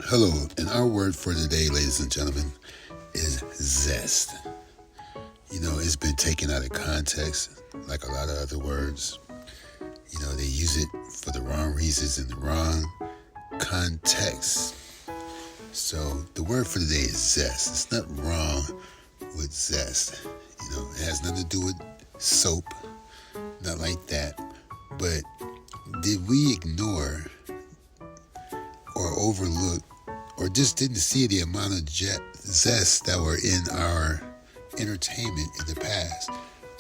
Hello, and our word for today, ladies and gentlemen, is zest. It's been taken out of context like a lot of other words. They use it for the wrong reasons in the wrong context. So the word for today is zest. It's nothing wrong with zest. It has nothing to do with soap, not like that. But did we ignore or overlook or just didn't see the amount of zest that were in our entertainment in the past?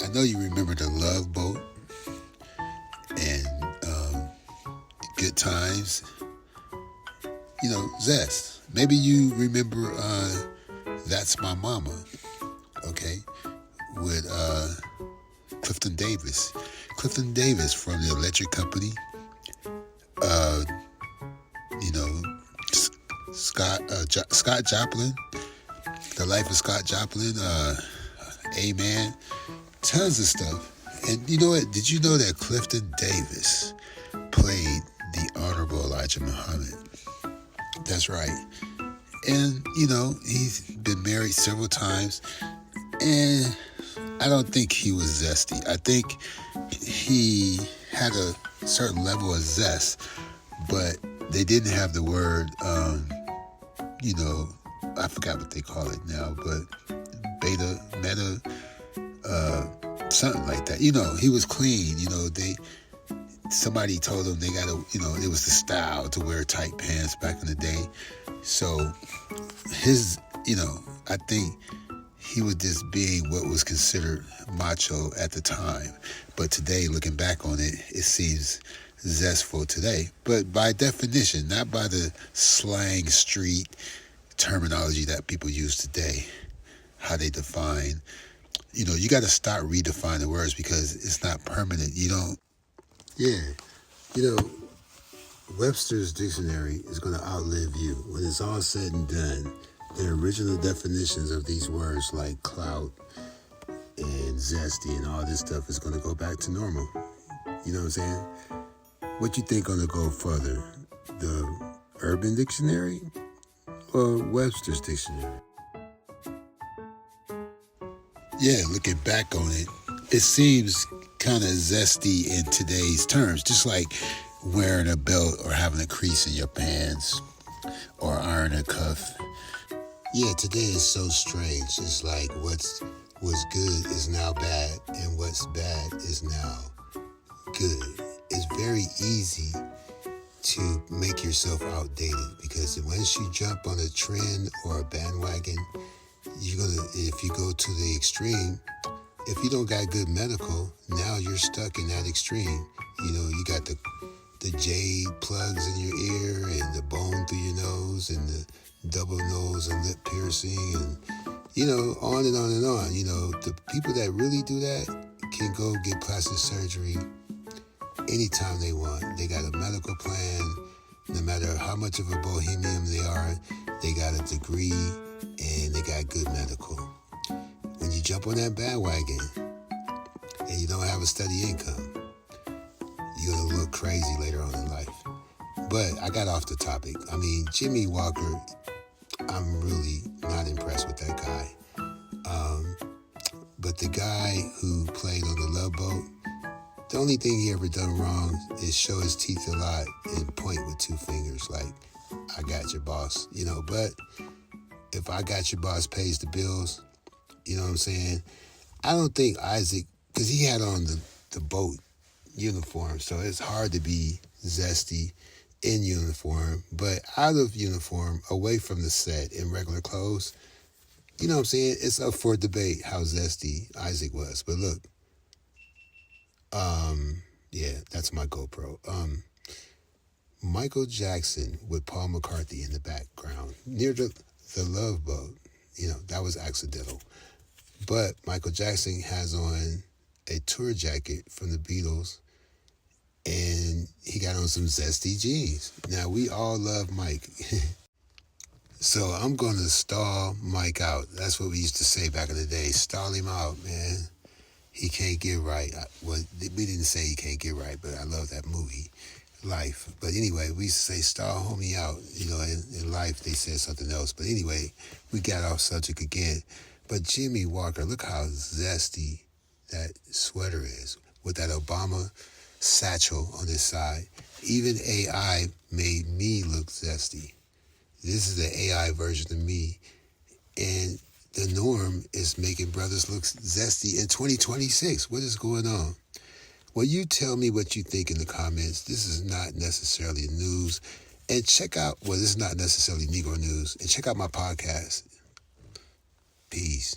I know you remember the Love Boat and Good Times. Zest. Maybe you remember That's My Mama, okay, with Clifton Davis. Clifton Davis from the Electric Company. Scott Joplin, The Life of Scott Joplin, Amen, tons of stuff. And you know what? Did you know that Clifton Davis played the Honorable Elijah Muhammad? That's right. And, he's been married several times. And I don't think he was zesty. I think he had a certain level of zest, but they didn't have the word, I forgot what they call it now, but meta, something like that. He was clean. Somebody told him they gotta, it was the style to wear tight pants back in the day. So I think he was just being what was considered macho at the time. But today, looking back on it, it seems zestful today. But by definition, not by the slang street terminology that people use today, how they define. You got to start redefining words because it's not permanent. Webster's dictionary is going to outlive you. When it's all said and done, the original definitions of these words like clout and zesty and all this stuff is going to go back to normal. You know what I'm saying? What you think going to go further? The Urban Dictionary or Webster's Dictionary? Yeah, looking back on it, it seems kind of zesty in today's terms, just like wearing a belt or having a crease in your pants or ironing a cuff. Yeah, today is so strange. It's like what's good is now bad and what's bad is now good. It's very easy to make yourself outdated because once you jump on a trend or a bandwagon, if you go to the extreme, if you don't got good medical, now you're stuck in that extreme. You got the jade plugs in your ear and the bone through your nose and the double nose and lip piercing and, on and on and on. The people that really do that can go get plastic surgery anytime they want. They got a medical plan. No matter how much of a bohemian they are, they got a degree and they got good medical. When you jump on that bandwagon and you don't have a steady income, you're going to look crazy later on in life. But I got off the topic. Jimmy Walker, I'm really not impressed with that guy. But the guy who played on the Love Boat, the only thing he ever done wrong is show his teeth a lot and point with two fingers like, I got your boss, But if I got your boss pays the bills, you know what I'm saying? I don't think Isaac, because he had on the boat uniform, so it's hard to be zesty in uniform, but out of uniform, away from the set, in regular clothes, you know what I'm saying? It's up for debate how zesty Isaac was. But look, that's my GoPro. Michael Jackson with Paul McCartney in the background near the Love Boat, that was accidental. But Michael Jackson has on a tour jacket from the Beatles, and he got on some zesty jeans. Now, we all love Mike. So I'm going to stall Mike out. That's what we used to say back in the day. Stall him out, man. He can't get right. Well, we didn't say he can't get right, but I love that movie. life. But anyway, we used to say star homie out. In life they said something else. But anyway, we got off subject again. But Jimmy Walker, look how zesty that sweater is with that Obama satchel on this side. Even AI made me look zesty. This is the AI version of me. And the norm is making brothers look zesty in 2026. What is going on? Well, you tell me what you think in the comments. This is not necessarily news. And this is not necessarily Negro news. And check out my podcast. Peace.